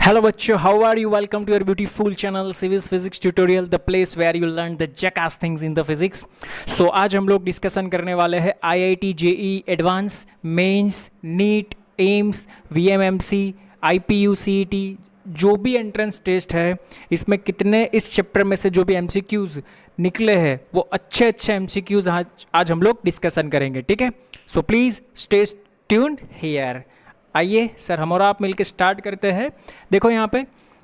Hello बच्चों, how are you? Welcome to your beautiful channel Civis Physics Tutorial, the place where you learn the jackass things in the physics. So आज हम लोग discussion करने वाले हैं IIT JEE advance, mains, NEET, AIIMS, VMMC, IPU CET जो भी entrance test है इसमें कितने इस चैप्टर में से जो भी MCQs निकले हैं वो अच्छे MCQs आज हम लोग डिस्कशन करेंगे, ठीक है। So please stay tuned here. आइए सर हम और आप मिलकर स्टार्ट करते हैं। देखो यहाँ पे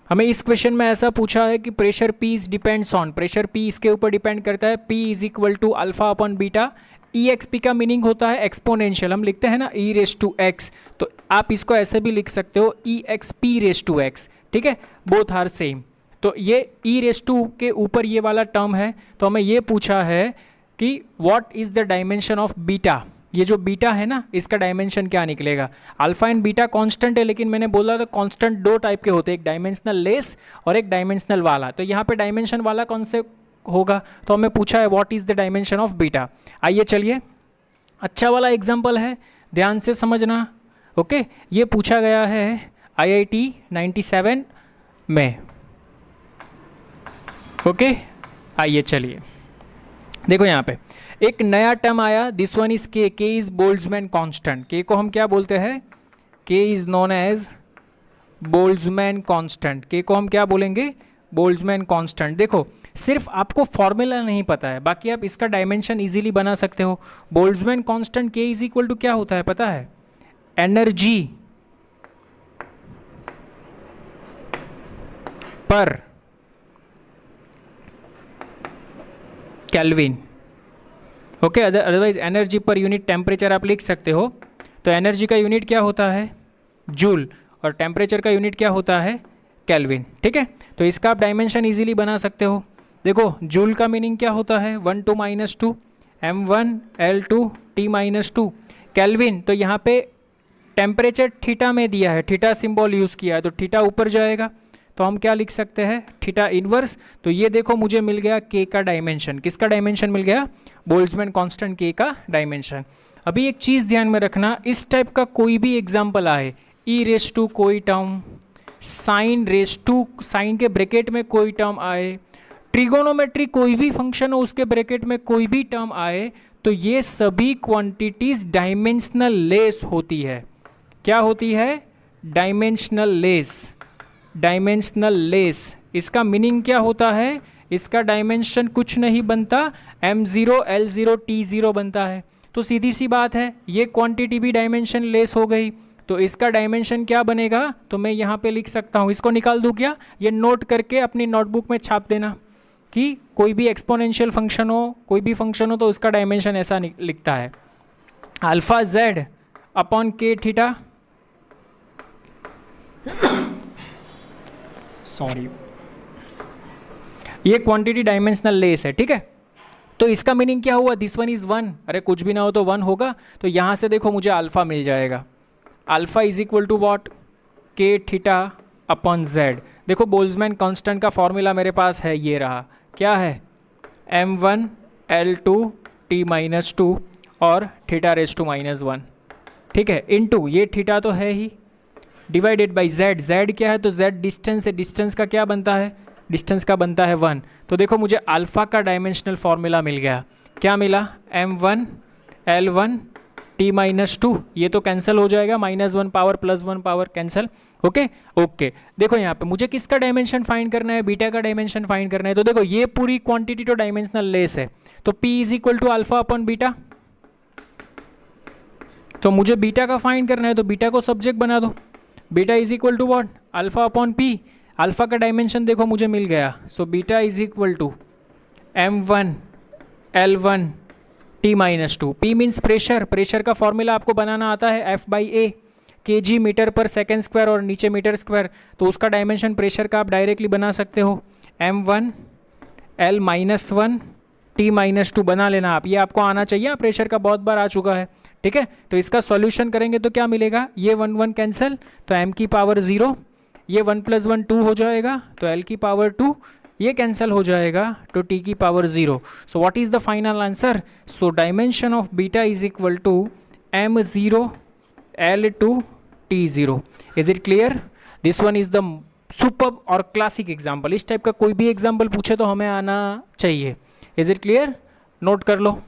हमें इस क्वेश्चन में ऐसा पूछा है कि pressure P is depends on, pressure P इसके ऊपर डिपेंड करता है, P is equal to alpha upon beta. EXP का मीनिंग होता है एक्सपोनेंशियल, हम लिखते हैं ना E रेस टू एक्स, तो आप इसको ऐसे भी लिख सकते हो EXP रेस टू एक्स, ठीक है, बोथ आर सेम। तो ये E रेस टू के ऊपर ये वाला टर्म है, तो हमें ये पूछा है कि what is the dimension of beta. ये जो बीटा है ना इसका डायमेंशन क्या निकलेगा। अल्फा एंड बीटा कांस्टेंट है, लेकिन मैंने बोला था कांस्टेंट दो टाइप के होते हैं, एक डायमेंशनल लेस और एक डायमेंशनल वाला। तो यहाँ पे डायमेंशन वाला कौन से होगा, तो हमें पूछा है what is the dimension of beta. आइए चलिए, अच्छा वाला एग्जाम्पल है, ध्यान से समझना। ओके, ये पूछा गया है IIT 97 में। ओके, आइए चलिए देखो यहाँ पे एक नया टर्म आया, this one is K is Boltzmann constant. K को हम क्या बोलते हैं, K is known as Boltzmann constant. K को हम क्या बोलेंगे, बोल्ट्जमैन कांस्टेंट। देखो सिर्फ आपको फॉर्मूला नहीं पता है, बाकी आप इसका डायमेंशन इजीली बना सकते हो। बोल्ट्जमैन कांस्टेंट के इज इक्वल टू क्या होता है पता है, एनर्जी पर kelvin. Okay, otherwise energy per unit temperature आप लिख सकते हो। तो एनर्जी का यूनिट क्या होता है, जूल, और टेम्परेचर का यूनिट क्या होता है, केल्विन, ठीक है। तो इसका आप डायमेंशन इजीली बना सकते हो। देखो जूल का मीनिंग क्या होता है, 1 2 -2 M1 L2 T-2। केल्विन तो यहाँ पे टेम्परेचर थीटा में दिया है, थीटा सिंबल यूज़ किया है, तो थीटा ऊपर जाएगा, तो हम क्या लिख सकते हैं, थीटा इनवर्स। तो ये देखो मुझे मिल गया के का डायमेंशन। किसका डायमेंशन मिल गया, बोल्ट्जमैन कांस्टेंट के का डायमेंशन। अभी एक चीज़ ध्यान में रखना, इस टाइप का कोई भी एग्जाम्पल आए, ई रेस टू कोई term, sine raise to, sine के ब्रैकेट में कोई टर्म आए, ट्रिगोनोमेट्री कोई भी फंक्शन हो उसके ब्रैकेट में कोई भी टर्म आए, तो ये सभी क्वांटिटीज डायमेंशनल लेस होती है। क्या होती है, डायमेंशनल लेस। डायमेंशनल लेस इसका मीनिंग क्या होता है, इसका डायमेंशन कुछ नहीं बनता, M0 L0 T0 बनता है। तो सीधी सी बात है, ये क्वांटिटी भी डायमेंशन लेस हो गई, तो इसका डायमेंशन क्या बनेगा, तो मैं यहाँ पे लिख सकता हूँ, इसको निकाल दूँ क्या, ये नोट करके अपनी नोटबुक में छाप देना कि कोई भी एक्सपोनेंशियल फंक्शन हो, कोई भी फंक्शन हो, तो उसका डायमेंशन ऐसा लिखता है, अल्फा Z अपॉन के थीटा, सॉरी, ये क्वांटिटी डायमेंशनल लेस है, ठीक है। तो इसका मीनिंग क्या हुआ, दिस वन इज 1, अरे कुछ भी ना हो तो 1 होगा, तो यहाँ से देखो मुझे अल्फा मिल जाएगा, alpha is equal to what, K theta upon Z। देखो बोल्ट्जमैन कांस्टेंट का फॉर्मूला मेरे पास है, ये रहा, क्या है, M1 L2 T-2 और थीटा रेस टू -1, ठीक है, इनटू ये थीटा तो है ही, डिवाइडेड बाई Z। Z क्या है, तो Z डिस्टेंस है, डिस्टेंस का क्या बनता है, डिस्टेंस का बनता है 1। तो देखो मुझे अल्फा का डायमेंशनल फॉर्मूला मिल गया, क्या मिला, M1 L1 T-2, ये तो कैंसिल हो जाएगा, -1 power +1 power cancel. Okay okay, देखो यहाँ पे मुझे किसका डायमेंशन फाइंड करना है, बीटा का डायमेंशन फाइंड करना है। तो देखो ये पूरी क्वांटिटी तो डायमेंशनल लेस है, तो P is equal to alpha upon beta. तो मुझे बीटा का फाइंड करना है, तो बीटा को सब्जेक्ट बना दो, beta is equal to what, alpha upon P। Alpha का डायमेंशन देखो मुझे मिल गया, so beta is equal to M1 L1 T-2। P means pressure, pressure का फॉर्मूला आपको बनाना आता है F/A, kg मीटर पर सेकेंड स्क्वायर और नीचे मीटर स्क्वायर, तो उसका डायमेंशन प्रेशर का आप डायरेक्टली बना सकते हो, M1 L-1 T-2 बना लेना आप, ये आपको आना चाहिए, प्रेशर का बहुत बार आ चुका है, ठीक है। तो इसका सॉल्यूशन करेंगे तो क्या मिलेगा, ये 1 1 कैंसिल, तो m की पावर 0, ये 1 + 1 2 हो जाएगा, तो l की पावर 2, ये कैंसिल हो जाएगा, तो t की power 0। So what is the final answer, so dimension of beta is equal to M0 L2 T0. Is it clear? This one is the super और क्लासिक एग्जाम्पल, इस type का कोई भी एग्जाम्पल पूछे तो हमें आना चाहिए। Is it clear? नोट कर लो।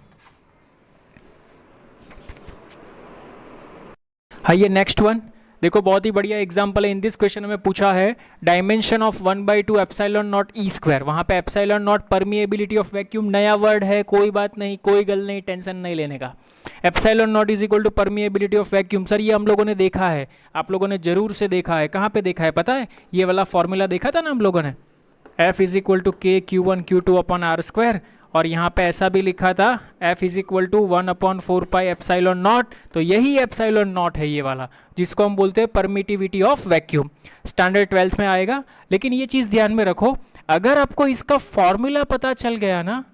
आइए नेक्स्ट वन देखो, बहुत ही बढ़िया एग्जाम्पल है। इन दिस क्वेश्चन में पूछा है dimension of 1/2 epsilon not E square. वहाँ पे epsilon not permeability of vacuum, नया वर्ड है, कोई बात नहीं, कोई गल नहीं, टेंशन नहीं लेने का। Epsilon naught is equal to permeability of vacuum. Sir ये हम लोगों ने देखा है, आप लोगों ने जरूर से देखा है। कहाँ पे देखा है पता है? ये वाला फॉर्मूला देखा था ना हम लोगों ने, F इज इक्वल टू के Q1 Q2 upon are square, और यहाँ पे ऐसा भी लिखा था F is equal to 1/4 pi epsilon naught. तो यही एप्सिलॉन नॉट है ये वाला, जिसको हम बोलते हैं permittivity of vacuum. Standard 12th में आएगा। लेकिन ये चीज़ ध्यान में रखो, अगर आपको इसका फॉर्मूला पता चल गया ना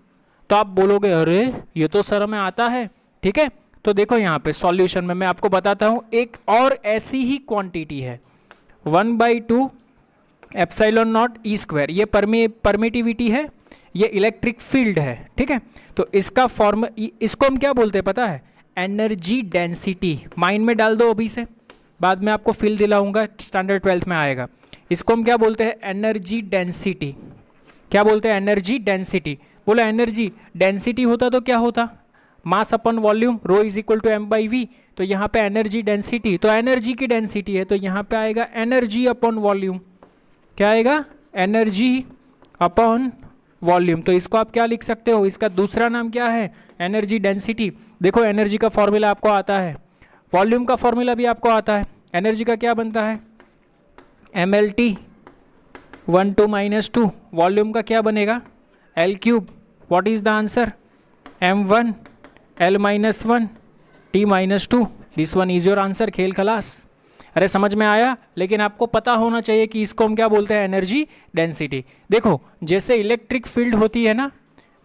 तो आप बोलोगे अरे ये तो सर में आता है। ठीक है, तो देखो यहाँ पे सॉल्यूशन में मैं आपको बताता हूँ, एक और ऐसी ही क्वांटिटी है 1/2 एप्सिलॉन नॉट ई स्क्वायर। ये परमिटिविटी है, ये इलेक्ट्रिक फील्ड है। ठीक है, तो इसका फॉर्म, इसको हम क्या बोलते हैं पता है? Energy density. माइंड में डाल दो अभी से, बाद में आपको फील दिलाऊंगा, स्टैंडर्ड 12th में आएगा। इसको हम क्या बोलते हैं? Energy density. क्या बोलते हैं? Energy density. बोलो एनर्जी डेंसिटी होता तो क्या होता? Mass upon volume, rho is equal to m/v। तो यहाँ पे एनर्जी डेंसिटी, तो एनर्जी की डेंसिटी है, तो यहाँ पे आएगा एनर्जी अपॉन वॉल्यूम। क्या आएगा? Energy upon volume. तो इसको आप क्या लिख सकते हो? इसका दूसरा नाम क्या है? Energy density. देखो एनर्जी का फॉर्मूला आपको आता है, वॉल्यूम का फॉर्मूला भी आपको आता है। एनर्जी का क्या बनता है? mLT 1 2 -2। वॉल्यूम का क्या बनेगा? L3। What is the answer? m1 L -1 T -2। This one is your answer. खेल खलास। अरे समझ में आया? लेकिन आपको पता होना चाहिए कि इसको हम क्या बोलते हैं? Energy density. देखो जैसे इलेक्ट्रिक फील्ड होती है ना,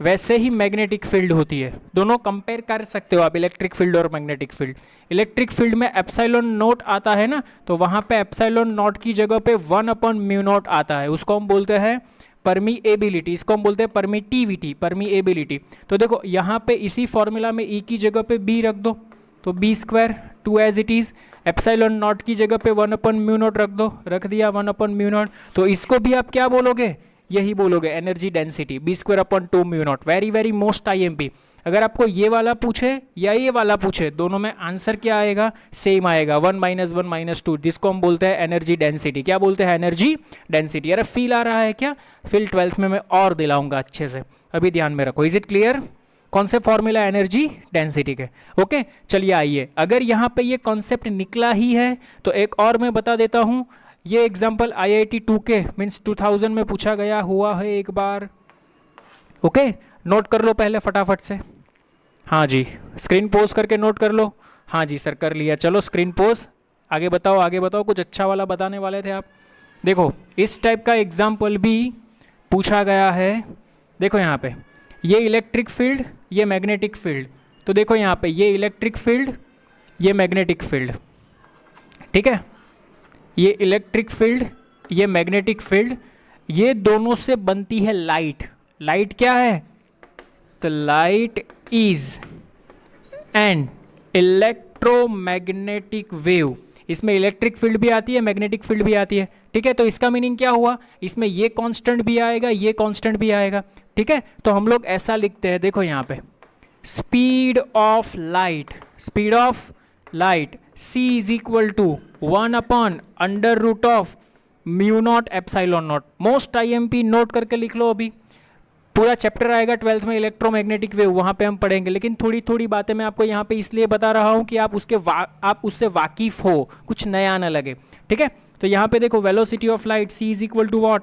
वैसे ही मैग्नेटिक फील्ड होती है। दोनों कंपेयर कर सकते हो आप, इलेक्ट्रिक फील्ड और मैग्नेटिक फील्ड। इलेक्ट्रिक फील्ड में एप्सिलॉन नॉट आता है ना, तो वहाँ पे एप्सिलॉन नॉट की जगह पे 1/μ0 आता है, उसको हम बोलते हैं परमीएबिलिटी। इसको हम बोलते हैं परमिटिविटी, परमीएबिलिटी। तो देखो यहाँ पे इसी फॉर्मूला में ई की जगह पे बी रख दो, तो B square 2 as it is. Epsilon naught की जगह पे 1/μ0 रख दो, रख दिया 1/μ0। तो इसको भी आप क्या बोलोगे? यही बोलोगे energy density, B square upon 2μ0। Very very most IMP। अगर आपको ये वाला पूछे या ये वाला पूछे, दोनों में आंसर क्या आएगा? सेम आएगा, 1 - 1 - 2। जिसको हम बोलते हैं एनर्जी डेंसिटी। क्या बोलते हैं? Energy density. अरे फील आ रहा है क्या? फील 12th में मैं और दिलाऊंगा अच्छे से, अभी ध्यान में रखो। Is it clear? कौन से फॉर्मूला? एनर्जी डेंसिटी के। ओके चलिए आइए, अगर यहाँ पे ये कॉन्सेप्ट निकला ही है तो एक और मैं बता देता हूँ। ये एग्जाम्पल IIT 2K मीन्स 2000 में पूछा गया हुआ है एक बार। ओके नोट कर लो पहले फटाफट से। हाँ जी, स्क्रीन पोज करके नोट कर लो। हाँ जी सर कर लिया। चलो स्क्रीन पोज, आगे बताओ आगे बताओ, कुछ अच्छा वाला बताने वाले थे आप। देखो इस टाइप का एग्जाम्पल भी पूछा गया है। देखो यहाँ पे ये इलेक्ट्रिक फील्ड, ये मैग्नेटिक फील्ड। तो देखो यहाँ पे ये इलेक्ट्रिक फील्ड, ये मैग्नेटिक फील्ड। ठीक है, ये इलेक्ट्रिक फील्ड, ये मैग्नेटिक फील्ड, ये दोनों से बनती है लाइट। लाइट क्या है? तो light is an electromagnetic wave. इसमें इलेक्ट्रिक फील्ड भी आती है, मैग्नेटिक फील्ड भी आती है। ठीक है, तो इसका मीनिंग क्या हुआ? इसमें ये कांस्टेंट भी आएगा, ये कांस्टेंट भी आएगा। ठीक है, तो हम लोग ऐसा लिखते हैं, देखो यहाँ पे speed of light, speed of light c is equal to 1/√of μ0 epsilon naught. Most IMP note करके लिख लो। अभी पूरा चैप्टर आएगा 12th में इलेक्ट्रोमैग्नेटिक वेव, वहाँ पे हम पढ़ेंगे। लेकिन थोड़ी थोड़ी बातें मैं आपको यहाँ पे इसलिए बता रहा हूँ कि आप उससे वाकिफ हो, कुछ नया ना लगे। ठीक है, तो यहाँ पे देखो velocity of light c is equal to what?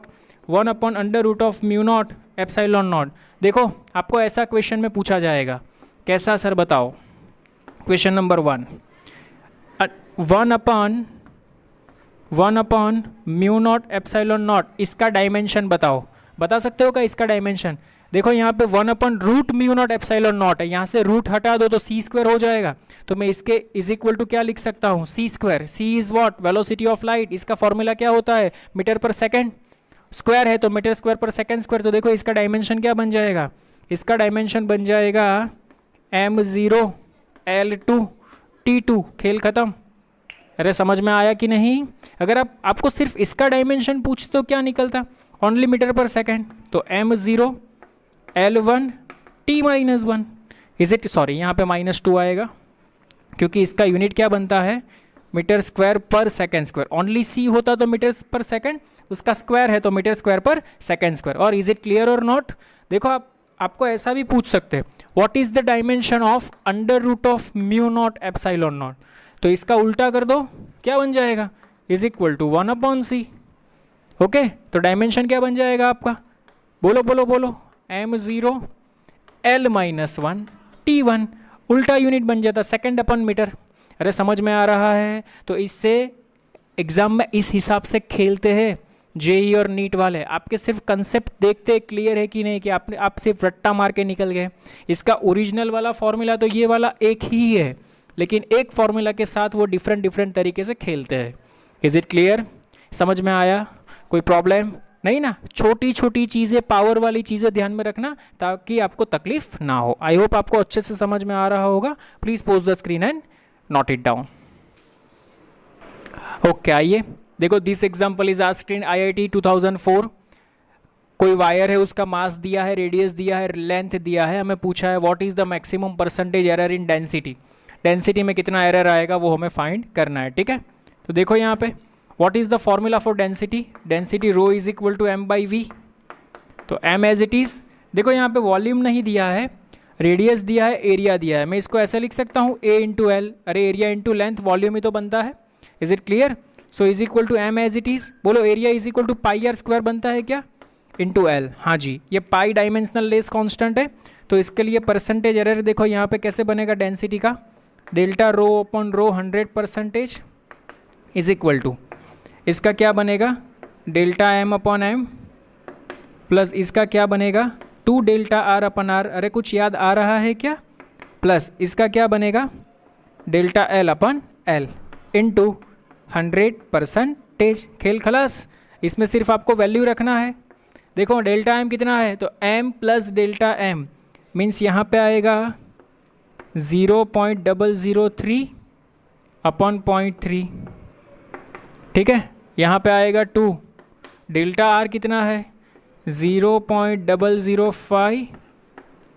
1/√of μ0 epsilon naught. देखो आपको ऐसा क्वेश्चन में पूछा जाएगा, कैसा सर बताओ? क्वेश्चन नंबर 1, 1/μ0 एप्सिलॉन नॉट, इसका डायमेंशन बताओ। बता सकते हो क्या इसका डायमेंशन? देखो यहाँ पे 1/√μ0 एप्सिलॉन नॉट है, यहाँ से रूट हटा दो तो c² हो जाएगा। तो मैं इसके इज इक्वल टू क्या लिख सकता हूँ? c²। c is what? Velocity of light. इसका फॉर्मूला क्या होता है? मीटर पर सेकेंड। स्क्वायर है तो मीटर स्क्वायर पर सेकेंड स्क्वायर। तो देखो इसका डायमेंशन क्या बन जाएगा? इसका डायमेंशन बन जाएगा m0 L2 T2। खेल खत्म। अरे समझ में आया कि नहीं? अगर आपको सिर्फ इसका डायमेंशन पूछ तो क्या निकलता, ओनली मीटर पर सेकेंड, तो m0 L1 T-1 is it, sorry यहाँ पे -2 आएगा क्योंकि इसका यूनिट क्या बनता है, मीटर स्क्वायर पर सेकेंड स्क्वायर। ओनली c होता तो मीटर पर सेकेंड, उसका स्क्वायर है तो मीटर स्क्वायर पर सेकेंड स्क्वायर। और इज इट क्लियर और नॉट? देखो आपको ऐसा भी पूछ सकते हैं, what is the dimension of √of μ0 epsilon naught, तो इसका उल्टा कर दो, क्या बन जाएगा, is equal to 1/c। Okay, तो डायमेंशन क्या बन जाएगा आपका, बोलो बोलो बोलो, m0 L-1 T1, उल्टा यूनिट बन जाता सेकेंड अपन मीटर। अरे समझ में आ रहा है? तो इससे एग्जाम में इस हिसाब से खेलते हैं जेई और नीट वाले, आपके सिर्फ कंसेप्ट देखते क्लियर है कि नहीं, कि आप सिर्फ रट्टा मार के निकल गए। इसका ओरिजिनल वाला फॉर्मूला तो ये वाला एक ही है, लेकिन एक फॉर्मूला के साथ वो डिफरेंट तरीके से खेलते हैं। Is it clear? समझ में आया? कोई प्रॉब्लम नहीं ना? छोटी छोटी चीज़ें, पावर वाली चीज़ें ध्यान में रखना ताकि आपको तकलीफ ना हो। आई होप आपको अच्छे से समझ में आ रहा होगा। Please pose the screen and note it down. Okay, आइए देखो, this example is asked in IIT 2004। कोई वायर है, उसका मास दिया है, रेडियस दिया है, लेंथ दिया है, हमें पूछा है what is the maximum percentage error in density. Density में कितना एरर आएगा वो हमें फाइंड करना है, ठीक है। तो देखो यहाँ पे what is the formula for density, density rho is equal to m/v। तो m एज इट इज, देखो यहाँ पे वॉल्यूम नहीं दिया है, रेडियस दिया है, एरिया दिया है, मैं इसको ऐसा लिख सकता हूँ a इंटू एल, अरे एरिया इंटू लेंथ, वॉल्यूम ही तो बनता है। Is it clear? So is equal to m as it is, बोलो area is equal to πr² बनता है क्या, इंटू एल। हाँ जी, ये पाई डायमेंशनल लेस कांस्टेंट है, तो इसके लिए परसेंटेज एरर देखो यहाँ पे कैसे बनेगा डेंसिटी का, delta rho upon rho 100% is equal to, इसका क्या बनेगा, delta m upon m plus इसका क्या बनेगा 2 डेल्टा r अपन r, अरे कुछ याद आ रहा है क्या, प्लस इसका क्या बनेगा डेल्टा l अपन l इंटू 100%। खेल खलास, इसमें सिर्फ आपको वैल्यू रखना है। देखो डेल्टा m कितना है, तो m plus delta m means यहाँ पे आएगा 0.003 अपॉन 0.3, ठीक है। यहाँ पे आएगा 2, डेल्टा r कितना है 0.005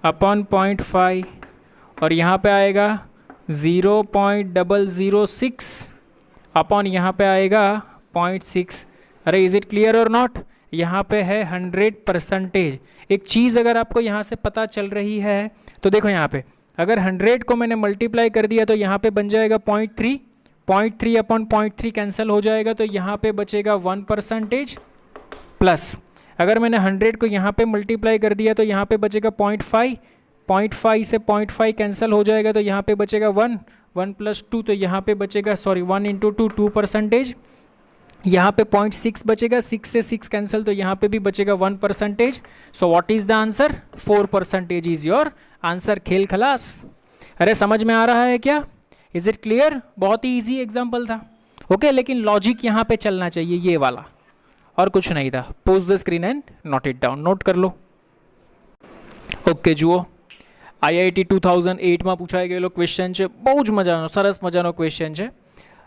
अपॉन 0.5, और यहाँ पे आएगा 0.006 अपॉन यहाँ पे आएगा 0.6। अरे इज़ इट क्लियर और नॉट? यहाँ पे है 100%। एक चीज़ अगर आपको यहाँ से पता चल रही है तो देखो यहाँ पे अगर 100 को मैंने मल्टीप्लाई कर दिया तो यहाँ पे बन जाएगा 0.3, 0.3 अपॉन 0.3 कैंसिल हो जाएगा, तो यहाँ पे बचेगा 1%, प्लस अगर मैंने 100 को यहाँ पे मल्टीप्लाई कर दिया तो यहाँ पे बचेगा 0.5, 0.5 से 0.5 कैंसिल हो जाएगा, तो यहाँ पे बचेगा 1, 1 प्लस 2, तो यहाँ पे बचेगा 1 इंटू 2 2%, यहाँ पे 0.6 बचेगा, 6 से 6 कैंसिल, तो यहाँ पे भी बचेगा 1%। So what is the answer, 4% is your answer. खेल खलास। अरे समझ में आ रहा है क्या? Is it clear? बहुत ही ईजी एग्जाम्पल था, ओके लेकिन लॉजिक यहाँ पे चलना चाहिए, ये वाला, और कुछ नहीं था। Pose the screen and note it down, note कर लो। ओके જુઓ, IIT 2008 પૂછાઈ ગયેલો ક્વેશ્ચન છે, બહુ જ મજાનો, સરસ મજાનો ક્વેશ્ચન છે।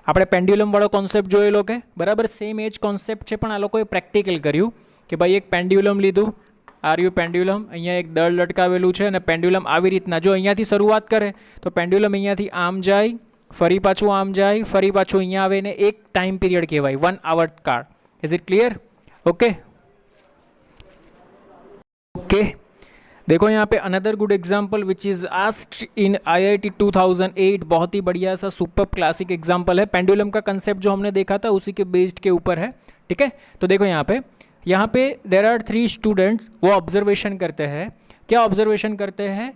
આપણે પેન્ડ્યુલમવાળો કોન્સેપ્ટ જોયેલો કે બરાબર, સેમ એજ કોન્સેપ્ટ છે, પણ આ લોકોએ પ્રેક્ટિકલ કર્યું કે ભાઈ એક પેન્ડ્યુલમ લીધું, આર્યુ પેન્ડ્યુલમ, અહીંયા એક દળ લટકાવેલું છે અને પેન્ડ્યુલમ આવી રીતના જો અહીંયાથી શરૂઆત કરે તો પેન્ડ્યુલમ અહીંયાથી આમ જાય, ફરી પાછું આમ જાય, ફરી પાછું અહીંયા આવે ને એક ટાઈમ પીરિયડ કહેવાય 1 hour કાળ। Is it clear? Okay okay, देखो यहाँ पे another good example which is asked in IIT 2008, बहुत ही बढ़िया सा सुपर क्लासिक एग्जाम्पल है। पेंडुलम का कंसेप्ट जो हमने देखा था उसी के बेस्ड के ऊपर है, ठीक है। तो देखो यहाँ पे देर आर 3 स्टूडेंट्स, वो ऑब्जर्वेशन करते हैं। क्या ऑब्जर्वेशन करते हैं?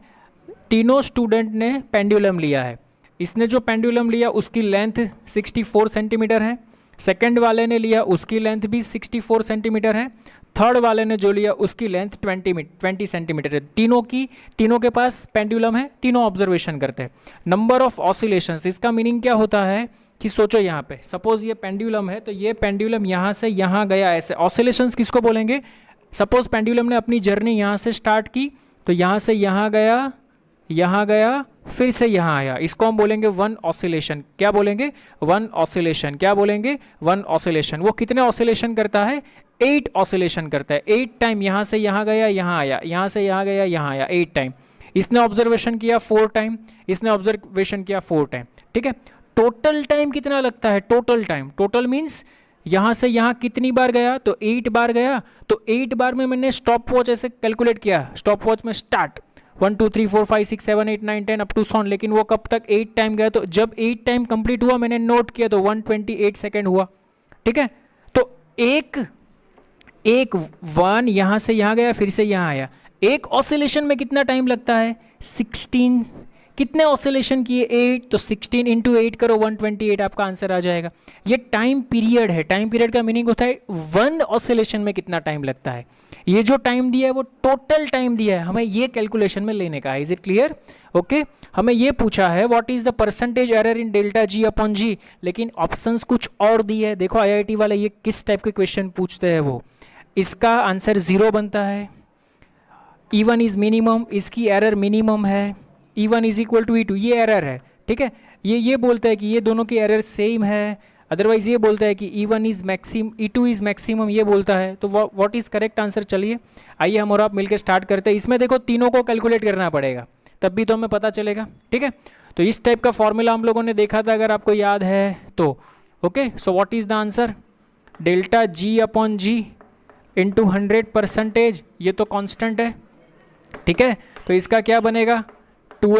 तीनों स्टूडेंट ने पेंडुलम लिया है। इसने जो पेंडुलम लिया उसकी लेंथ 64 सेंटीमीटर है, सेकंड वाले ने लिया उसकी लेंथ भी 64 सेंटीमीटर है, थर्ड वाले ने जो लिया उसकी लेंथ 20 सेंटीमीटर है। तीनों के पास पेंडुलम है, तीनों ऑब्जर्वेशन करते हैं। नंबर ऑफ ऑसिलेशंस, इसका मीनिंग क्या होता है कि सोचो यहाँ पे सपोज ये पेंडुलम है, तो ये पेंडुलम यहाँ से यहाँ गया, ऐसे ऑसिलेशंस किसको बोलेंगे? सपोज पेंडुलम ने अपनी जर्नी यहाँ से स्टार्ट की, तो यहाँ से यहाँ गया, यहाँ गया, फिर से यहाँ आया, इसको हम बोलेंगे वन ऑसिलेशन। क्या बोलेंगे? One oscillation. क्या बोलेंगे? One oscillation. वो कितने ऑसिलेशन करता है? 8 ऑसिलेशन करता है। 8 टाइम यहाँ से यहाँ गया, यहाँ आया, यहाँ से यहाँ गया, यहाँ आया, 8 टाइम। इसने ऑब्जर्वेशन किया 4 टाइम, इसने ऑब्जर्वेशन किया 4 टाइम। ठीक है, टोटल टाइम कितना लगता है? टोटल टाइम, टोटल मीन्स यहाँ से यहाँ कितनी बार गया? तो 8 बार गया। तो 8 बार में मैंने स्टॉप वॉच ऐसे कैलकुलेट किया, स्टॉप वॉच में स्टार्ट 1 2 3 4 5 6 7 8 9 10 अप टू सॉन, लेकिन वो कब तक? 8 टाइम गया। तो जब 8 टाइम कंप्लीट हुआ मैंने नोट किया तो 128 सेकेंड हुआ। ठीक है, तो एक वन यहाँ से यहाँ गया, फिर से यहाँ आया, एक ऑसिलेशन में कितना टाइम लगता है? 16। कितने ऑसिलेशन किए? 8। तो 16 इंटू 8 करो, 128 आपका आंसर आ जाएगा। ये टाइम पीरियड है। टाइम पीरियड का मीनिंग होता है वन ऑसिलेशन में कितना टाइम लगता है। ये जो टाइम दिया है वो टोटल टाइम दिया है, हमें ये कैलकुलेशन में लेने का है। Is it clear? ओके, हमें ये पूछा है what is the percentage error in delta g upon g, लेकिन ऑप्शंस कुछ और दिए है। देखो IIT वाले ये किस टाइप के क्वेश्चन पूछते हैं। वो इसका आंसर 0 बनता है, E1 इज मिनिमम, इसकी एरर मिनिमम है, E1 is equal to E2, ये एरर है। ठीक है, ये बोलता है कि ये दोनों की एरर सेम है, अदरवाइज ये बोलता है कि E1 is maximum, E2 is maximum, ये बोलता है। तो व्हाट इज करेक्ट आंसर? चलिए आइए हम और आप मिलकर स्टार्ट करते हैं। इसमें देखो तीनों को कैलकुलेट करना पड़ेगा, तब भी तो हमें पता चलेगा। ठीक है, तो इस टाइप का फॉर्मूला हम लोगों ने देखा था, अगर आपको याद है तो। Okay, so what is the answer? Delta g upon g into 100%, ये तो कांस्टेंट है। ठीक है, तो इसका क्या बनेगा? 2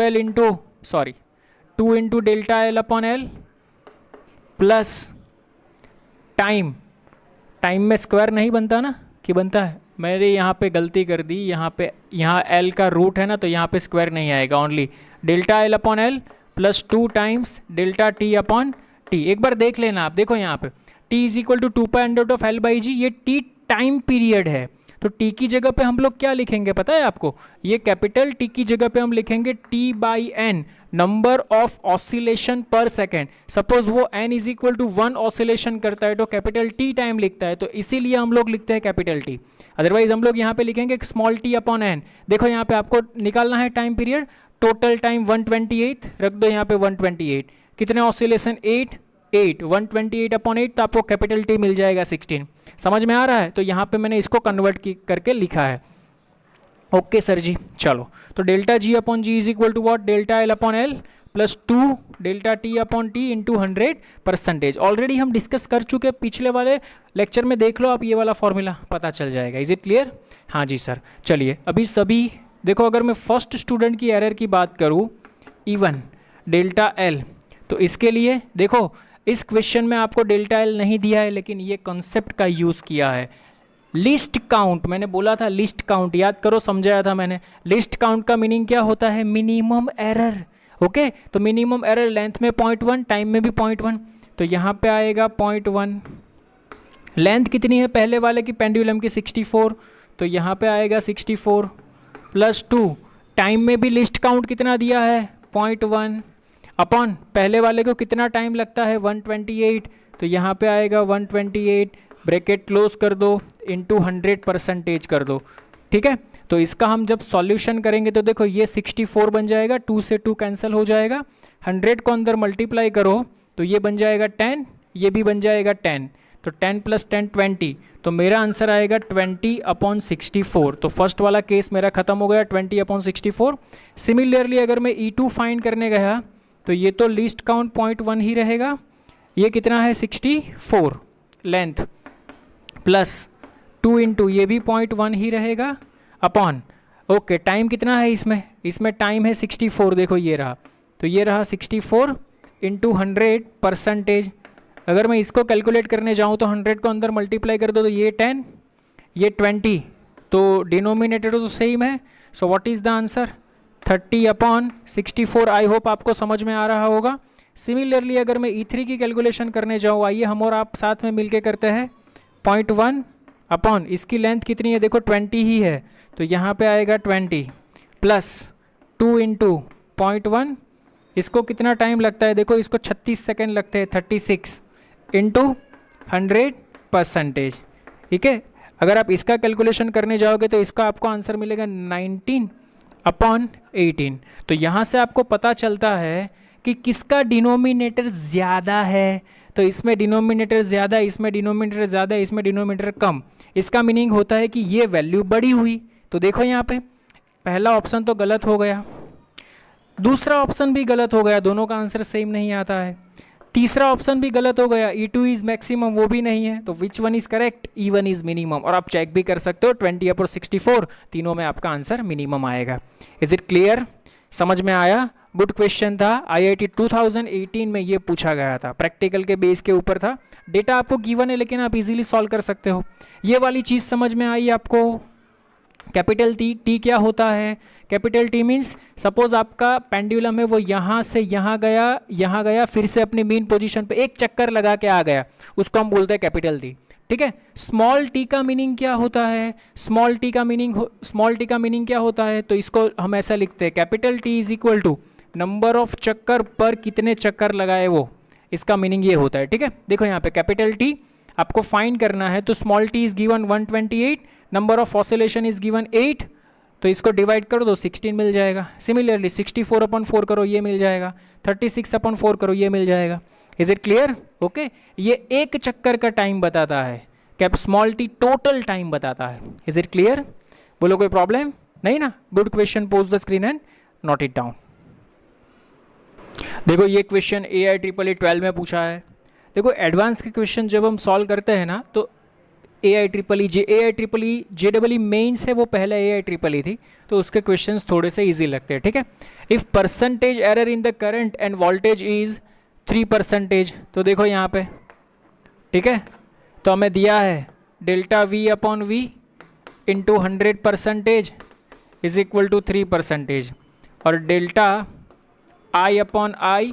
into delta L upon L plus time. Time में स्क्वायर नहीं बनता ना, कि बनता है? मैंने यहाँ पे गलती कर दी, यहाँ एल का रूट है ना, तो यहाँ पे स्क्वायर नहीं आएगा, only delta L upon L plus 2 times delta T upon T. एक बार देख लेना आप, देखो यहाँ पे T is equal to 2π√L/g, ये टी टाइम पीरियड है। तो टी की जगह पे हम लोग क्या लिखेंगे पता है आपको? ये कैपिटल टी की जगह पे हम लिखेंगे T/N, नंबर ऑफ ऑसिलेशन पर सेकेंड। सपोज वो n is equal to 1 oscillation करता है तो कैपिटल T टाइम लिखता है, तो इसीलिए हम लोग लिखते हैं कैपिटल T। अदरवाइज हम लोग यहाँ पे लिखेंगे स्मॉल t अपॉन n। देखो यहाँ पे आपको निकालना है टाइम पीरियड, टोटल टाइम 128, रख दो यहाँ पे 128। कितने ऑसिलेशन? 8 128 अपॉन 8, तो आपको कैपिटल T मिल जाएगा 16। समझ में आ रहा है? तो यहाँ पे मैंने इसको कन्वर्ट करके लिखा है। ओके सर जी, चलो तो delta g upon g is equal to what? Delta L upon L plus 2 delta T upon T into 100%। Already हम डिस्कस कर चुके हैं पिछले वाले लेक्चर में, देख लो आप, ये वाला फॉर्मूला पता चल जाएगा। Is it clear? हाँ जी सर। चलिए अभी सभी देखो, अगर मैं फर्स्ट स्टूडेंट की एरर की बात करूँ, E1 डेल्टा एल, तो इसके लिए देखो इस क्वेश्चन में आपको डेल्टा एल नहीं दिया है, लेकिन ये कॉन्सेप्ट का यूज़ किया है। लिस्ट काउंट, मैंने बोला था लिस्ट काउंट, याद करो, समझाया था मैंने। लिस्ट काउंट का मीनिंग क्या होता है? Minimum error. ओके, तो मिनिमम एरर लेंथ में 0.1, टाइम में भी 0.1, तो यहाँ पे आएगा 0.1। लेंथ कितनी है पहले वाले की, पेंडुलम की 64, तो यहाँ पे आएगा 64 प्लस 2। टाइम में भी लिस्ट काउंट कितना दिया है? 0.1 अपॉन पहले वाले को कितना टाइम लगता है? 128, तो यहाँ पे आएगा 128, ब्रैकेट क्लोज कर दो, इंटू 100% कर दो। ठीक है, तो इसका हम जब सॉल्यूशन करेंगे तो देखो ये 64 बन जाएगा, 2 से 2 कैंसिल हो जाएगा, 100 को अंदर मल्टीप्लाई करो तो ये बन जाएगा 10, ये भी बन जाएगा 10, तो 10 प्लस 10 20, तो मेरा आंसर आएगा 20/64। तो फर्स्ट वाला केस मेरा खत्म हो गया, 20/64। सिमिलरली अगर मैं E2 फाइंड करने गया तो ये तो लिस्ट काउंट 0.1 ही रहेगा, ये कितना है? 64 लेंथ प्लस 2 इंटू ये भी 0.1 ही रहेगा अपॉन, ओके, टाइम कितना है इसमें टाइम है 64, देखो ये रहा, तो ये रहा 64 इंटू 100%। अगर मैं इसको कैलकुलेट करने जाऊँ तो 100 को अंदर मल्टीप्लाई कर दो तो ये 10, ये 20, तो डिनोमिनेटर तो सेम है। So what is the answer? 30/64। I hope आपको समझ में आ रहा होगा। सिमिलरली अगर मैं E3 की कैलकुलेशन करने जाऊँ, आइए हम और आप साथ में मिलके करते हैं। 0.1 अपॉन इसकी लेंथ कितनी है? देखो 20 ही है, तो यहाँ पे आएगा 20 प्लस 2 इंटू 0.1, इसको कितना टाइम लगता है? देखो इसको 36 सेकेंड लगते हैं, 36 इंटू 100%। ठीक है, अगर आप इसका कैलकुलेशन करने जाओगे तो इसका आपको आंसर मिलेगा 19 अपॉन 18। तो यहाँ से आपको पता चलता है कि किसका डिनोमिनेटर ज़्यादा है। तो इसमें डिनोमिनेटर ज़्यादा, इसमें डिनोमिनेटर ज़्यादा, इसमें डिनोमिनेटर कम। इसका मीनिंग होता है कि ये वैल्यू बड़ी हुई। तो देखो यहाँ पे पहला ऑप्शन तो गलत हो गया, दूसरा ऑप्शन भी गलत हो गया, दोनों का आंसर सेम नहीं आता है। तीसरा ऑप्शन भी गलत हो गया, E2 इज मैक्सिमम, वो भी नहीं है। तो which one is correct? E1 is minimum. और आप चेक भी कर सकते हो 20/64 तीनों में आपका आंसर मिनिमम आएगा। Is it clear? समझ में आया? गुड क्वेश्चन था। IIT 2018 में ये पूछा गया था, प्रैक्टिकल के बेस के ऊपर था। डेटा आपको गिवन है लेकिन आप इजीली सॉल्व कर सकते हो। ये वाली चीज़ समझ में आई आपको? कैपिटल टी क्या होता है? कैपिटल टी मीन्स सपोज आपका पेंडुलम है वो यहाँ से यहाँ गया, फिर से अपनी मेन पोजीशन पे एक चक्कर लगा के आ गया, उसको हम बोलते हैं कैपिटल टी। ठीक है। स्मॉल टी का मीनिंग क्या होता है? स्मॉल टी का मीनिंग क्या होता है? तो इसको हम ऐसा लिखते हैं, capital T is equal to number of चक्कर पर कितने चक्कर लगाए वो, इसका मीनिंग ये होता है। ठीक है। देखो यहाँ पे कैपिटल टी आपको फाइंड करना है, तो small T is given 128, number of oscillation is given 8, तो इसको डिवाइड कर दो 16 मिल जाएगा। सिमिलरली 64/4 करो, ये मिल जाएगा। 36/4 करो, ये मिल जाएगा। Is it clear? ओके। ये एक चक्कर का टाइम बताता है, cap small T total time बताता है। Is it clear? बोलो कोई प्रॉब्लम नहीं ना? Good question, pose the screen and note it down. देखो ये क्वेश्चन AIEEE 12 में पूछा है। देखो एडवांस के क्वेश्चन जब हम सॉल्व करते हैं ना, तो AIEEE JEE मेंस है वो पहले AIEEE थी, तो उसके क्वेश्चंस थोड़े से इजी लगते हैं। ठीक है। If percentage error in the current end voltage is 3%, तो देखो यहाँ पे, ठीक है, तो हमें दिया है delta V/V into 100% is equal to 3%, और डेल्टा I/I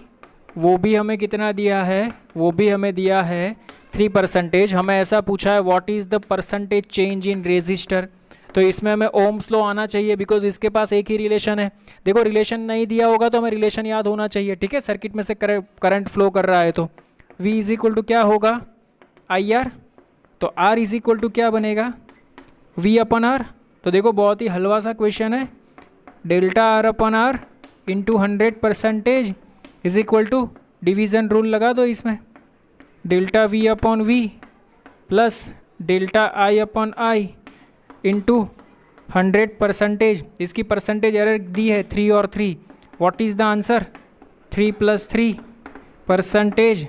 वो भी हमें कितना दिया है? वो भी हमें दिया है 3%। हमें ऐसा पूछा है what is the percentage change in resistor, तो इसमें हमें ओम्स लॉ आना चाहिए, बिकॉज इसके पास एक ही रिलेशन है। देखो रिलेशन नहीं दिया होगा तो हमें रिलेशन याद होना चाहिए। ठीक है। सर्किट में से करंट फ्लो कर रहा है, तो V इज इक्वल टू क्या होगा? IR। तो R इज इक्वल टू क्या बनेगा? V/R। तो देखो बहुत ही हलवा सा क्वेश्चन है। Delta R/R into 100% is equal to, division rule लगा दो इसमें, delta V/V plus delta I/I into 100%। इसकी परसेंटेज एरर दी है 3 और 3। What is the answer? 3 + 3%,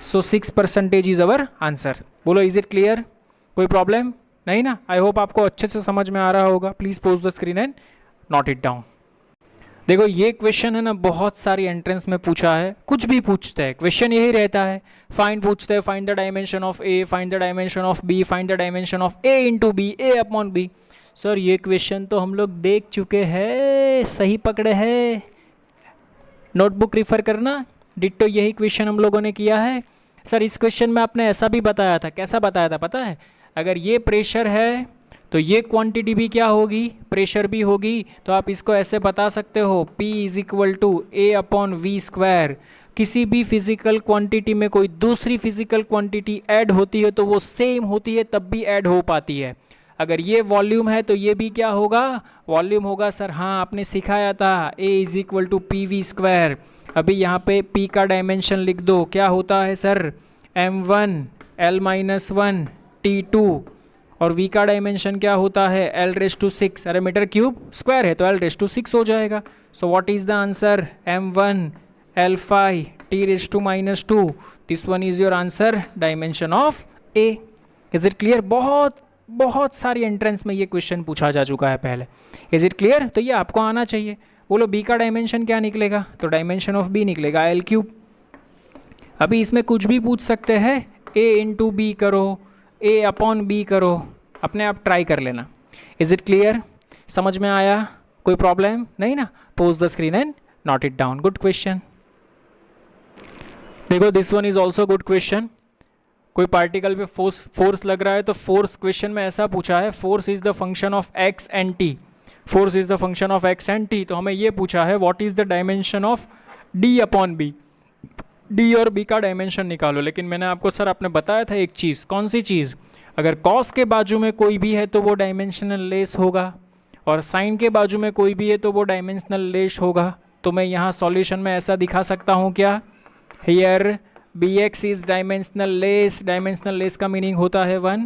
so 6% is our answer. बोलो इज इट क्लियर? कोई प्रॉब्लम नहीं ना? आई होप आपको अच्छे से समझ में आ रहा होगा। Please pose the screen and note it down. देखो ये क्वेश्चन है ना, बहुत सारी एंट्रेंस में पूछा है, कुछ भी पूछते हैं क्वेश्चन यही रहता है। फाइंड पूछते हैं, find the dimension of A, find the dimension of B, find the dimension of A into B, A/B। Sir ये क्वेश्चन तो हम लोग देख चुके हैं, सही पकड़े हैं, नोटबुक रिफर करना। डिट्टो यही क्वेश्चन हम लोगों ने किया है। सर इस क्वेश्चन में आपने ऐसा भी बताया था, कैसा बताया था पता है? अगर ये प्रेशर है तो ये क्वांटिटी भी क्या होगी? प्रेशर भी होगी। तो आप इसको ऐसे बता सकते हो, P is equal to A/V²। किसी भी फिजिकल क्वांटिटी में कोई दूसरी फिजिकल क्वांटिटी ऐड होती है तो वो सेम होती है, तब भी ऐड हो पाती है। अगर ये वॉल्यूम है तो ये भी क्या होगा? वॉल्यूम होगा। सर हाँ, आपने सिखाया था A is equal to PV²। अभी यहाँ पे P का डायमेंशन लिख दो, क्या होता है सर? M1 L-1 T2, और V का डायमेंशन क्या होता है? L⁻⁶। अरे मीटर क्यूब स्क्वायर है तो L⁻⁶ हो जाएगा। So what is the answer? M1 L5 T⁻²। This one is your answer, dimension of A। Is it clear? बहुत सारी एंट्रेंस में ये क्वेश्चन पूछा जा चुका है पहले। Is it clear? तो ये आपको आना चाहिए। बोलो B का डायमेंशन क्या निकलेगा? तो डायमेंशन ऑफ B निकलेगा L3। अभी इसमें कुछ भी पूछ सकते हैं, A इंटू B करो, A/B करो, अपने आप ट्राई कर लेना। Is it clear? समझ में आया? कोई प्रॉब्लम नहीं ना? Pause the screen and note it down. Good question. देखो this one is also good question. कोई पार्टिकल पे फोर्स लग रहा है, तो फोर्स क्वेश्चन में ऐसा पूछा है, force is the function of x and t। Force is the function of x and t। तो हमें ये पूछा है what is the dimension of D/B। D और B का डायमेंशन निकालो। लेकिन मैंने आपको सर आपने बताया था एक चीज़, कौन सी चीज़? अगर कॉस के बाजू में कोई भी है तो वो डायमेंशनल लेस होगा, और साइन के बाजू में कोई भी है तो वो डायमेंशनल लेस होगा। तो मैं यहाँ सॉल्यूशन में ऐसा दिखा सकता हूँ क्या, here bx is dimensional less, dimensional less का मीनिंग होता है 1,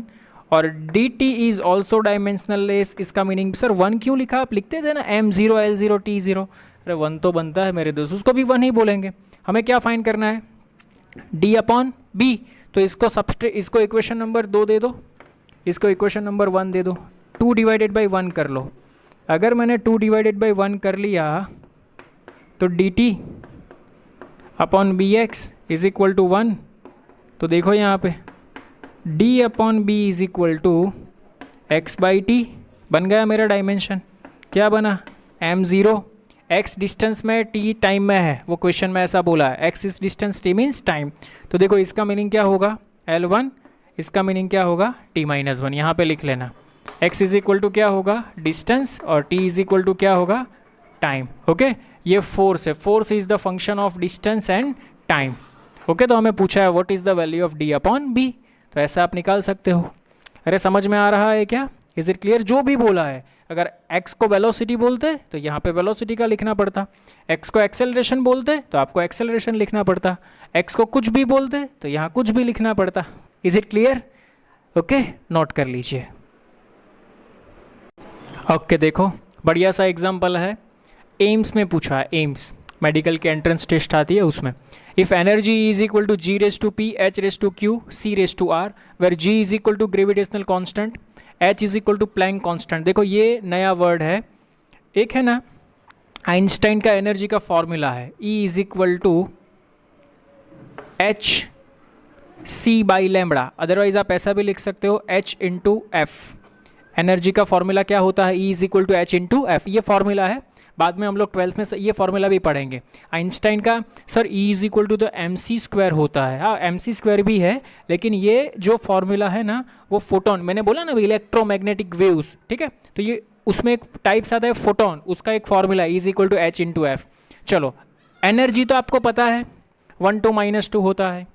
और dt is also dimensional less, इसका मीनिंग सर 1 क्यों लिखा, आप लिखते थे ना m0 l0 t0, अरे 1 तो बनता है मेरे दोस्त, उसको भी 1 ही बोलेंगे। हमें क्या फाइंड करना है, d अपॉन b, तो इसको इक्वेशन नंबर 2 दे दो, इसको इक्वेशन नंबर 1 दे दो, 2 डिवाइडेड बाई 1 कर लो। अगर मैंने 2 डिवाइडेड बाई 1 कर लिया तो dt upon B x is equal to 1, तो देखो यहाँ पे d upon B is equal to x by T बन गया मेरा डायमेंशन। क्या बना, m0, x डिस्टेंस में, t टाइम में है, वो क्वेश्चन में ऐसा बोला है, x is distance, t means time. तो देखो इसका मीनिंग क्या होगा L1, इसका मीनिंग क्या होगा t-1, यहाँ पे लिख लेना। x इज इक्वल टू क्या होगा डिस्टेंस, और t इज इक्वल टू क्या होगा टाइम। ओके, ये फोर्स है, force is the function of distance and time. Okay, तो हमें पूछा है what is the value of d upon b, तो ऐसा आप निकाल सकते हो। अरे समझ में आ रहा है क्या, इज इट क्लियर, जो भी बोला है। अगर x को वेलोसिटी बोलते तो यहाँ पे वेलोसिटी का लिखना पड़ता, x को एक्सेलरेशन बोलते तो आपको एक्सेलरेशन लिखना पड़ता, x को कुछ भी बोलते तो यहाँ कुछ भी लिखना पड़ता। Is it clear, okay, note कर लीजिए। ओके, देखो बढ़िया सा एग्जाम्पल है, एम्स में पूछा है, एम्स मेडिकल के एंट्रेंस टेस्ट आती है उसमें। If energy is equal to g raise to p h raise to q c raise to r, where g is equal to gravitational constant, h is equal to Planck constant. देखो ये नया word है, एक है ना Einstein का energy का formula है, E is equal to h c by lambda, otherwise आप ऐसा भी लिख सकते हो h इंटू एफ। एनर्जी का फॉर्मूला क्या होता है, E is equal to h into F, ये फॉर्मूला है, बाद में हम लोग 12th में ये फॉर्मूला भी पढ़ेंगे। आइंस्टाइन का sir E is equal to the mc² होता है, हाँ mc² भी है, लेकिन ये जो फॉर्मूला है ना वो फोटोन, मैंने बोला ना इलेक्ट्रोमैग्नेटिक वेव्स, ठीक है, तो ये उसमें एक टाइप्स आता है फोटोन, उसका एक formula E is equal to h into F. चलो एनर्जी तो आपको पता है 1 2 -2 होता है,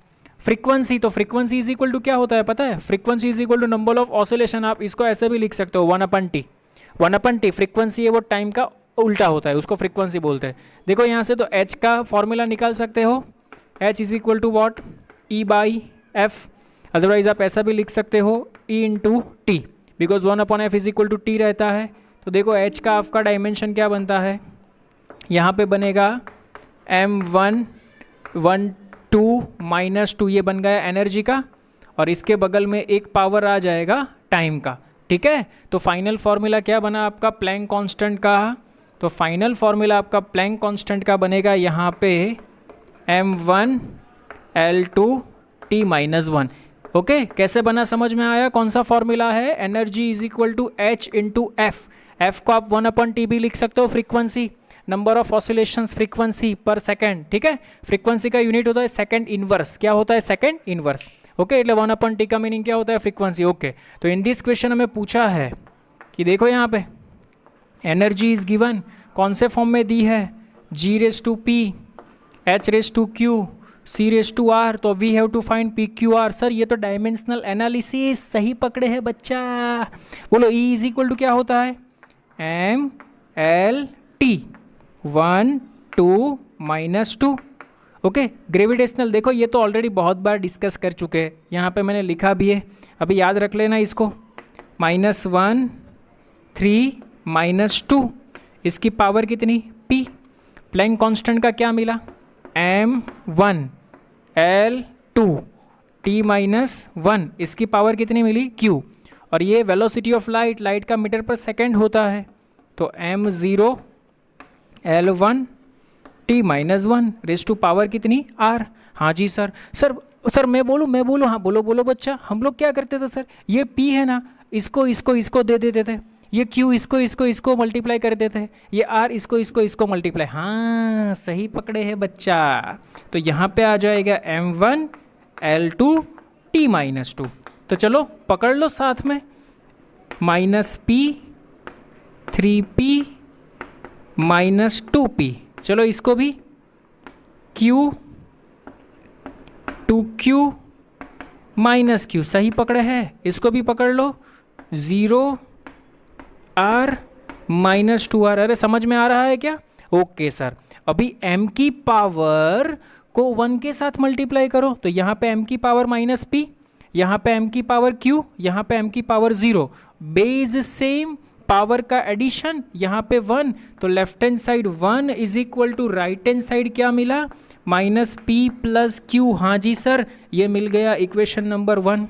फ्रीक्वेंसी, तो फ्रीक्वेंसी इज इक्वल टू क्या होता है पता है, frequency is equal to number of oscillation, आप इसको ऐसे भी लिख सकते हो 1/t, 1/t फ्रीक्वेंसी है, वो टाइम का उल्टा होता है, उसको फ्रीक्वेंसी बोलते हैं। देखो यहाँ से तो h का फॉर्मूला निकाल सकते हो, h is equal to what e by F, otherwise आप ऐसा भी लिख सकते हो e into T, because 1/f is equal to T रहता है। तो देखो h का आपका डायमेंशन क्या बनता है, यहाँ पे बनेगा m1 1 2 -2, ये बन गया एनर्जी का, और इसके बगल में एक पावर आ जाएगा टाइम का, ठीक है। तो फाइनल फार्मूला क्या बना आपका प्लैंक कांस्टेंट का, तो फाइनल फार्मूला आपका प्लैंक कांस्टेंट का बनेगा यहाँ पे m1 l2 t-1। ओके, कैसे बना समझ में आया, कौन सा फॉर्मूला है, energy is equal to h into F, F को आप 1/t भी लिख सकते हो, frequency, number of oscillations frequency पर सेकंड, ठीक है, फ्रीक्वेंसी का यूनिट होता है सेकंड इनवर्स, क्या होता है सेकंड इनवर्स। ओके, એટલે 1/t का मीनिंग क्या होता है फ्रीक्वेंसी। ओके, तो इन दिस क्वेश्चन हमें पूछा है कि देखो यहाँ पे एनर्जी इज गिवन, कौन से फॉर्म में दी है, g raise to p h raise to q c raise to r, तो we have to find p q r। Sir ये तो डायमेंशनल एनालिसिस सही पकड़े है बच्चा, बोलो E इज इक्वल टू क्या होता है m l t 1 2 -2। Okay, gravitational देखो ये तो ऑलरेडी बहुत बार डिस्कस कर चुके हैं, यहाँ पे मैंने लिखा भी है, अभी याद रख लेना इसको, -1 3 -2, इसकी पावर कितनी p, प्लैंक कांस्टेंट का क्या मिला m1 l2 t-1, इसकी पावर कितनी मिली q, और ये वेलोसिटी ऑफ लाइट, लाइट का मीटर पर सेकेंड होता है, तो m0 l1 t-1 raise to power कितनी r। हाँ जी सर, सर मैं बोलूँ, हाँ बोलो बच्चा, हम लोग क्या करते थे सर, ये p है ना, इसको दे देते थे, ये q इसको मल्टीप्लाई कर देते हैं, ये r इसको मल्टीप्लाई, हाँ सही पकड़े हैं बच्चा। तो यहाँ पे आ जाएगा m1 l2 t-2, तो चलो पकड़ लो साथ में, -p 3p -2p, चलो इसको भी q 2q -q सही पकड़े हैं, इसको भी पकड़ लो, 0 r -2r। अरे समझ में आ रहा है क्या? Okay sir. अभी m की पावर को 1 के साथ मल्टीप्लाई करो, तो यहाँ पे m की पावर -p, यहाँ पे m की पावर q, यहाँ पे m की पावर 0, बेस सेम, पावर का एडिशन, यहाँ पे 1, तो left hand side 1 is equal to right hand side क्या मिला? -p + q। हाँ जी सर, ये मिल गया इक्वेशन नंबर 1।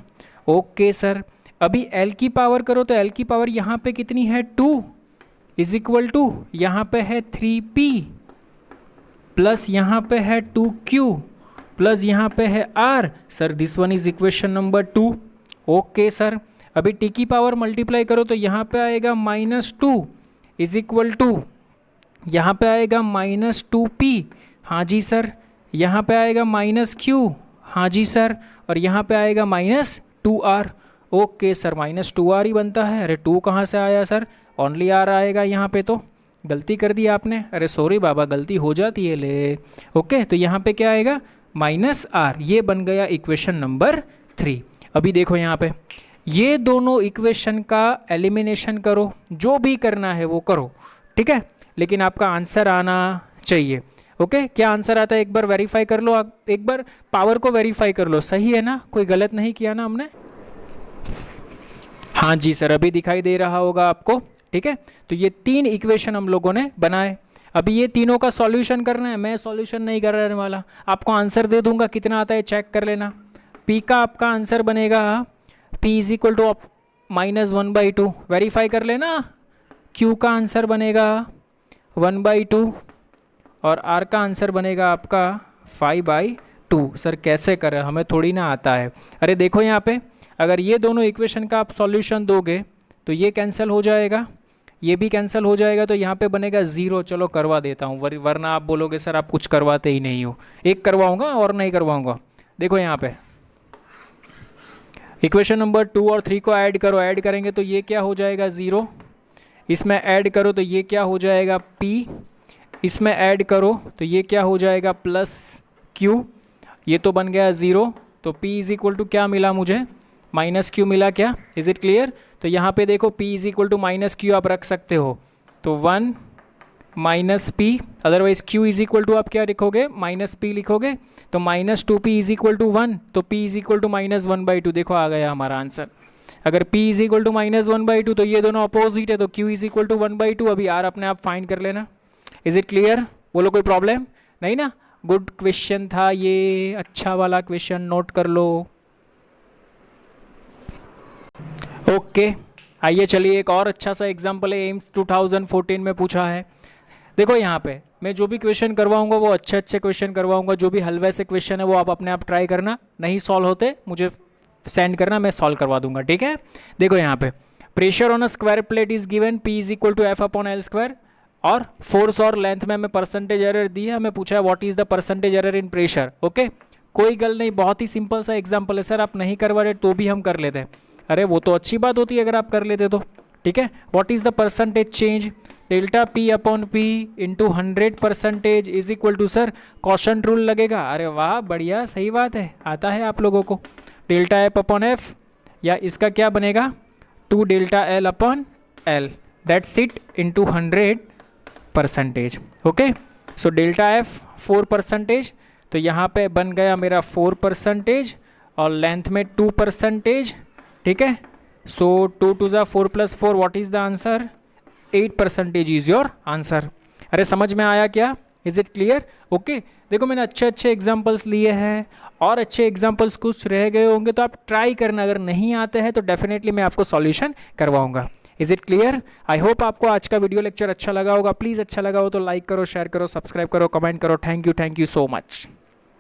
Okay sir. अभी l की पावर करो, तो l की पावर यहाँ पे कितनी है? 2 इज इक्वल टू यहाँ पे है 3p प्लस यहाँ पे है 2q प्लस यहाँ पे है r। Sir this one is equation number 2। Okay sir. अभी t की पावर मल्टीप्लाई करो, तो यहाँ पे आएगा -2 इज इक्वल टू यहाँ पे आएगा -2p। हाँ जी सर। यहाँ पे आएगा -q। हाँ जी सर। और यहाँ पे आएगा -2r। ओके सर, -2r ही बनता है। अरे 2 कहाँ से आया सर? ओनली r आएगा यहाँ पे, तो गलती कर दी आपने। अरे सॉरी बाबा, गलती हो जाती है ले। ओके, तो यहाँ पे क्या आएगा? -r। ये बन गया इक्वेशन नंबर 3। अभी देखो यहाँ पे, ये दोनों इक्वेशन का एलिमिनेशन करो, जो भी करना है वो करो, ठीक है, लेकिन आपका आंसर आना चाहिए। ओके, क्या आंसर आता है एक बार वेरीफाई कर लो, एक बार पावर को वेरीफाई कर लो, सही है ना? कोई गलत नहीं किया ना हमने? हाँ जी सर, अभी दिखाई दे रहा होगा आपको, ठीक है। तो ये 3 इक्वेशन हम लोगों ने बनाए। अभी ये तीनों का सॉल्यूशन करना है। मैं सॉल्यूशन नहीं कर रहने वाला, आपको आंसर दे दूंगा, कितना आता है चेक कर लेना। पी का आपका आंसर बनेगा p is equal to -1/2, verify कर लेना। q का आंसर बनेगा 1/2 और r का आंसर बनेगा आपका 5/2। सर कैसे कर रहे हैं, हमें थोड़ी ना आता है। अरे देखो यहाँ पे, अगर ये दोनों इक्वेशन का आप सॉल्यूशन दोगे तो ये कैंसिल हो जाएगा, ये भी कैंसिल हो जाएगा, तो यहाँ पे बनेगा 0। चलो करवा देता हूँ, वरना आप बोलोगे सर आप कुछ करवाते ही नहीं हो। एक करवाऊँगा और नहीं करवाऊँगा। देखो यहाँ पे इक्वेशन नंबर 2 और 3 को ऐड करो, ऐड करेंगे तो ये क्या हो जाएगा? 0। इसमें ऐड करो तो ये क्या हो जाएगा? p। इसमें ऐड करो तो ये क्या हो जाएगा? +q। ये तो बन गया 0, तो p इज इक्वल टू क्या मिला मुझे? -q मिला क्या? Is it clear? तो यहाँ पे देखो p is equal to -q आप रख सकते हो, तो 1 -p, otherwise q is equal to आप क्या लिखोगे? -p लिखोगे, तो -2p इज इक्वल टू 1, तो p इज इक्वल टू -1/2। देखो आ गया हमारा आंसर। अगर p इज इक्वल टू -1/2 तो ये दोनों अपोजिट है, तो q इज इक्वल टू 1/2। अभी r अपने आप फाइंड कर लेना। Is it clear? बोलो कोई प्रॉब्लम नहीं ना? गुड क्वेश्चन था ये, अच्छा वाला क्वेश्चन, नोट कर लो। ओके आइए चलिए, एक और अच्छा सा एग्जाम्पल है, एम्स 2014 में पूछा है। देखो यहाँ पे मैं जो भी क्वेश्चन करवाऊंगा वो अच्छे अच्छे क्वेश्चन करवाऊंगा। जो भी हलवे से क्वेश्चन है वो आप अपने आप ट्राई करना, नहीं सॉल्व होते मुझे सेंड करना, मैं सॉल्व करवा दूंगा, ठीक है। देखो यहाँ पे pressure on a square plate is given P is equal to F/L², और फोर्स और लेंथ में हमें परसेंटेज एरर दी है, हमें पूछा है what is the percentage error in pressure. Okay, कोई गल नहीं, बहुत ही सिंपल सा एग्जाम्पल है। सर आप नहीं करवा रहे तो भी हम कर लेते हैं। अरे वो तो अच्छी बात होती है अगर आप कर लेते तो, ठीक है। What is the percentage change? ΔP/P into 100% is equal to, sir quotient rule लगेगा। अरे वाह बढ़िया, सही बात है, आता है आप लोगों को। ΔF/F या इसका क्या बनेगा? 2ΔL/L, that's it, into 100%। Okay, so ΔF 4%, तो यहाँ पे बन गया मेरा 4% और लेंथ में 2%, ठीक है। सो 2 2 ज़ा 4 + 4, what is the answer? 8% is your answer. अरे समझ में आया क्या? Is it clear? ओके, देखो मैंने अच्छे अच्छे एग्जाम्पल्स लिए हैं, और अच्छे एग्जाम्पल्स कुछ रह गए होंगे तो आप ट्राई करना। अगर नहीं आते हैं तो डेफिनेटली मैं आपको सॉल्यूशन करवाऊंगा। Is it clear? I hope आपको आज का वीडियो लेक्चर अच्छा लगा होगा। प्लीज़ अच्छा लगा हो तो लाइक करो, शेयर करो, सब्सक्राइब करो, कमेंट करो। Thank you so much.